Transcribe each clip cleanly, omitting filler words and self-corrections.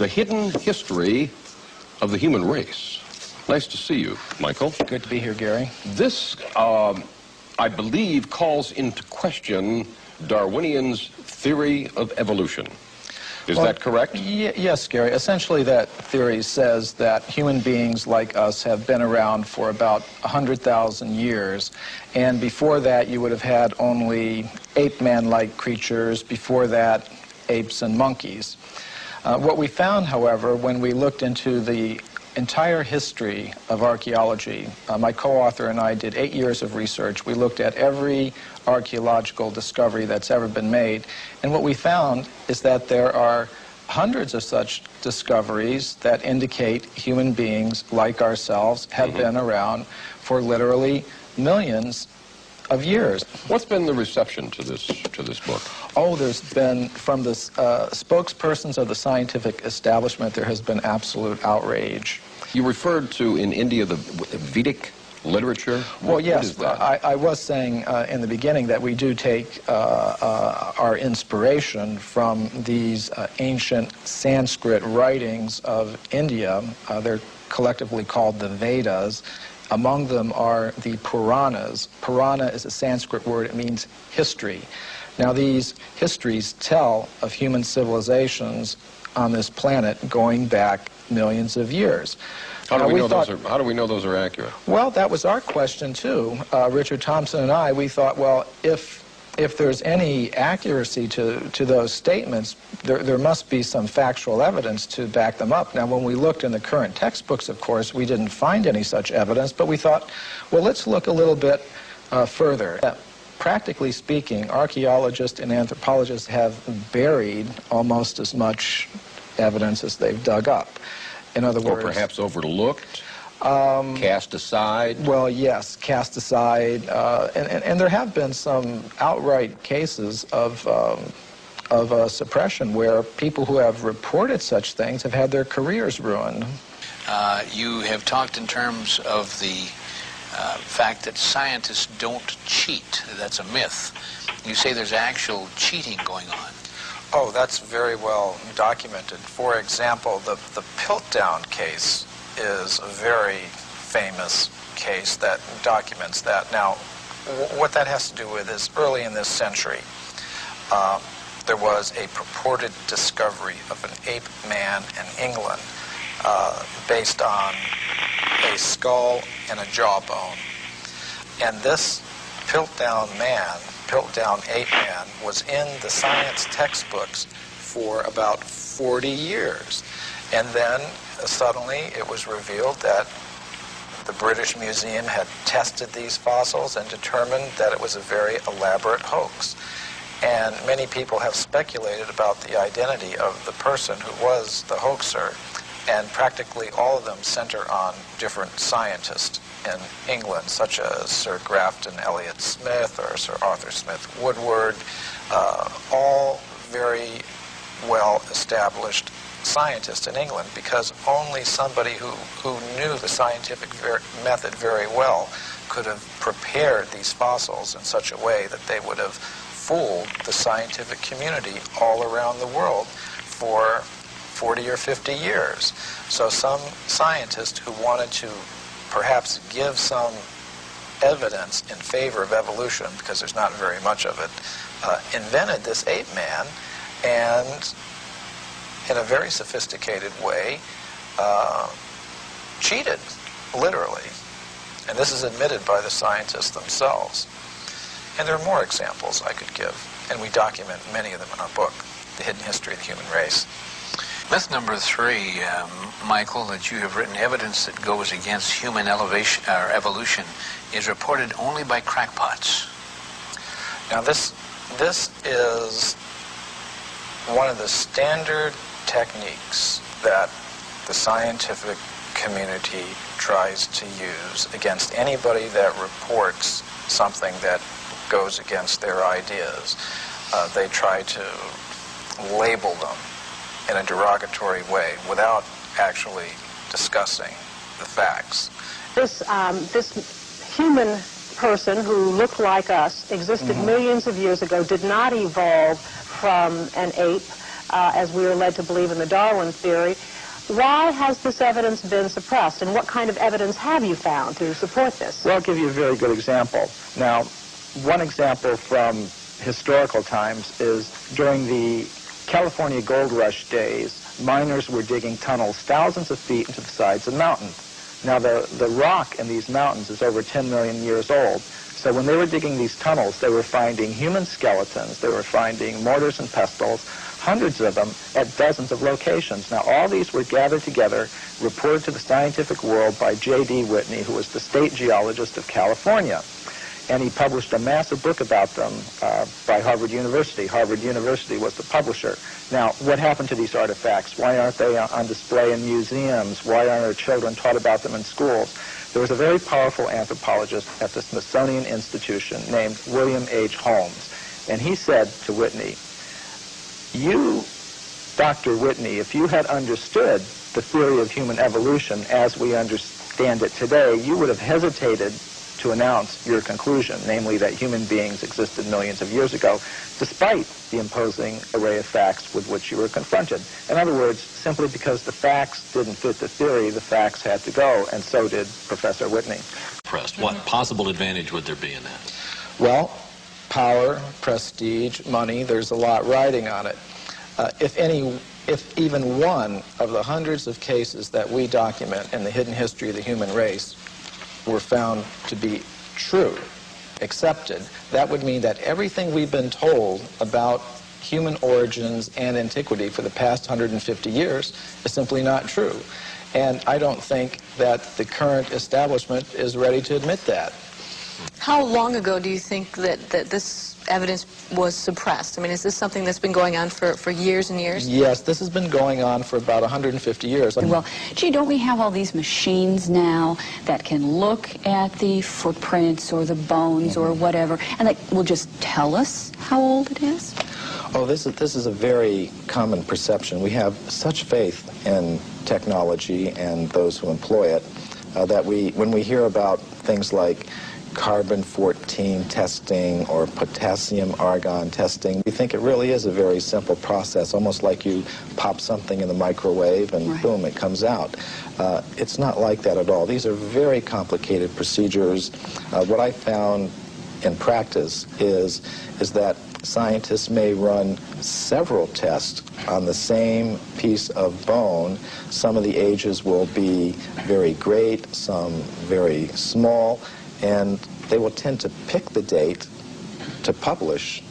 The Hidden History of the Human Race. Nice to see you, Michael. Good to be here, Gary. This, I believe, calls into question Darwinian's theory of evolution. Is that correct? Yes, Gary. Essentially, that theory says that human beings like us have been around for about 100,000 years. And before that, you would have had only ape-man-like creatures. Before that, apes and monkeys. What we found, however, when we looked into the entire history of archaeology, my co-author and I did 8 years of research. We looked at every archaeological discovery that's ever been made, and what we found is that there are hundreds of such discoveries that indicate human beings like ourselves have been around for literally millions of years. What's been the reception to this book? Oh, there's been, from the spokespersons of the scientific establishment, there has been absolute outrage. You referred to, in India, the Vedic literature? Well, yes, I was saying in the beginning that we do take our inspiration from these ancient Sanskrit writings of India. They're collectively called the Vedas. Among them are the Puranas. Purana is a Sanskrit word. It means history. Now, these histories tell of human civilizations on this planet going back millions of years. How do we know those are accurate? Well, that was our question, too. Richard Thompson and I, we thought, well, if there's any accuracy to those statements, there must be some factual evidence to back them up. Now, when we looked in the current textbooks, of course, we didn't find any such evidence, but we thought, well, let's look a little bit further. Practically speaking, archaeologists and anthropologists have buried almost as much evidence as they've dug up. In other words... Or perhaps overlooked? Cast aside? Well, yes, cast aside. And there have been some outright cases of suppression where people who have reported such things have had their careers ruined. You have talked in terms of the fact that scientists don't cheat. That's a myth. You say there's actual cheating going on. Oh, that's very well documented. For example, the Piltdown case is a very famous case that documents that. Now, what that has to do with is early in this century, there was a purported discovery of an ape man in England based on a skull and a jawbone. And this Piltdown man, Piltdown ape man, was in the science textbooks for about 40 years. And then suddenly it was revealed that the British Museum had tested these fossils and determined that it was a very elaborate hoax. And many people have speculated about the identity of the person who was the hoaxer, and practically all of them center on different scientists in England, such as Sir Grafton Elliot Smith or Sir Arthur Smith Woodward, all very well-established scientists in England, because only somebody who knew the scientific method very well could have prepared these fossils in such a way that they would have fooled the scientific community all around the world for 40 or 50 years. So some scientist who wanted to perhaps give some evidence in favor of evolution, because there's not very much of it, invented this ape man, and in a very sophisticated way cheated, literally. And this is admitted by the scientists themselves. And there are more examples I could give, and we document many of them in our book, The Hidden History of the Human Race. Myth number 3, Michael, that you have written, evidence that goes against human evolution is reported only by crackpots. Now this is one of the standard techniques that the scientific community tries to use against anybody that reports something that goes against their ideas. They try to label them in a derogatory way without actually discussing the facts. This human person who looked like us, existed millions of years ago, did not evolve from an ape. as we are led to believe in the Darwin theory. Why has this evidence been suppressed, and what kind of evidence have you found to support this? Well, I'll give you a very good example. Now, one example from historical times is during the California gold rush days, miners were digging tunnels thousands of feet into the sides of mountains. Now, the rock in these mountains is over 10 million years old. So when they were digging these tunnels, they were finding human skeletons, they were finding mortars and pestles, hundreds of them at dozens of locations. Now, all these were gathered together, reported to the scientific world by J.D. Whitney, who was the state geologist of California. And he published a massive book about them by Harvard University. Harvard University was the publisher. Now, what happened to these artifacts? Why aren't they on display in museums? Why aren't our children taught about them in schools? There was a very powerful anthropologist at the Smithsonian Institution named William H. Holmes. And he said to Whitney, you, Dr. Whitney, if you had understood the theory of human evolution as we understand it today, you would have hesitated to announce your conclusion, namely that human beings existed millions of years ago, despite the imposing array of facts with which you were confronted. In other words, simply because the facts didn't fit the theory, the facts had to go, and so did Professor Whitney. What possible advantage would there be in that? Well, power, prestige, money, there's a lot riding on it. If even one of the hundreds of cases that we document in the hidden history of the human race were found to be true, accepted, that would mean that everything we've been told about human origins and antiquity for the past 150 years is simply not true. And I don't think that the current establishment is ready to admit that. How long ago do you think that this evidence was suppressed? I mean, is this something that's been going on for years and years? Yes, this has been going on for about 150 years. Well, gee, don't we have all these machines now that can look at the footprints or the bones or whatever, and that will just tell us how old it is? Oh, this is a very common perception. We have such faith in technology and those who employ it that when we hear about things like carbon-14 testing or potassium-argon testing, we think it really is a very simple process, almost like you pop something in the microwave and boom, it comes out. It's not like that at all. These are very complicated procedures. What I found in practice is that scientists may run several tests on the same piece of bone. Some of the ages will be very great, some very small, and they will tend to pick the date to publish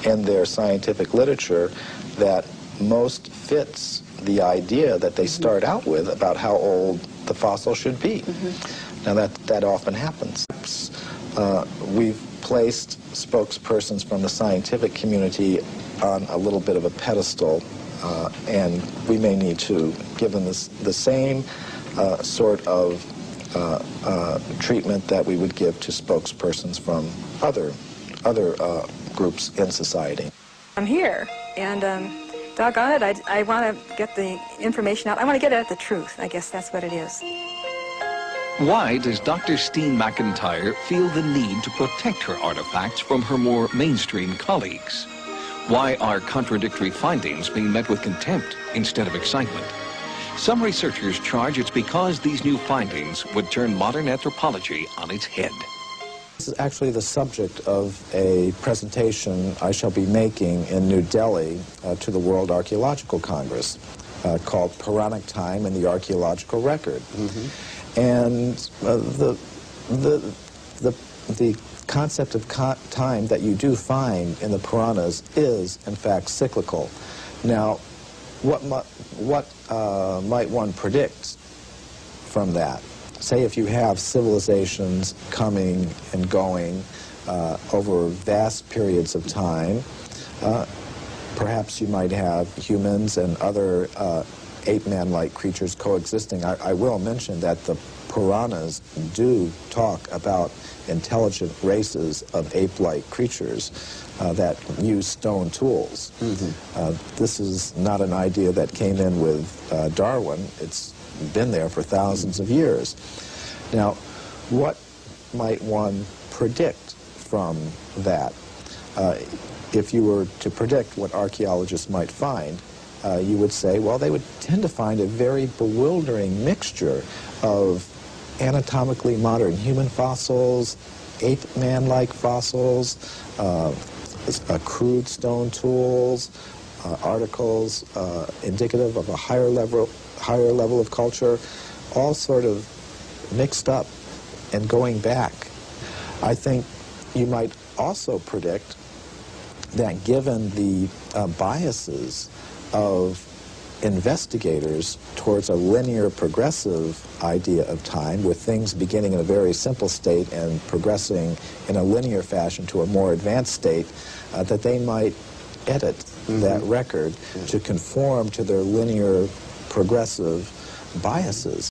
in their scientific literature that most fits the idea that they start out with about how old the fossil should be. Now that often happens. We've placed spokespersons from the scientific community on a little bit of a pedestal, and we may need to give them the same sort of treatment that we would give to spokespersons from other groups in society. I'm here, and doggone it, I want to get the information out. I want to get at the truth. I guess that's what it is. Why does Dr. Steen McIntyre feel the need to protect her artifacts from her more mainstream colleagues? Why are contradictory findings being met with contempt instead of excitement? Some researchers charge it's because these new findings would turn modern anthropology on its head. This is actually the subject of a presentation I shall be making in New Delhi to the World Archaeological Congress called Puranic Time and the Archaeological Record. And the concept of time that you do find in the Puranas is, in fact, cyclical. Now, what might one predict from that? Say if you have civilizations coming and going over vast periods of time, perhaps you might have humans and other ape-man-like creatures coexisting. I will mention that the Puranas do talk about intelligent races of ape-like creatures that use stone tools. This is not an idea that came in with Darwin. It's been there for thousands of years. Now, what might one predict from that? if you were to predict what archaeologists might find, you would say, well, they would tend to find a very bewildering mixture of anatomically modern human fossils, ape-man-like fossils, crude stone tools, articles indicative of a higher level of culture, all sort of mixed up and going back. I think you might also predict that given the biases of investigators towards a linear progressive idea of time, with things beginning in a very simple state and progressing in a linear fashion to a more advanced state, that they might edit that record to conform to their linear progressive biases.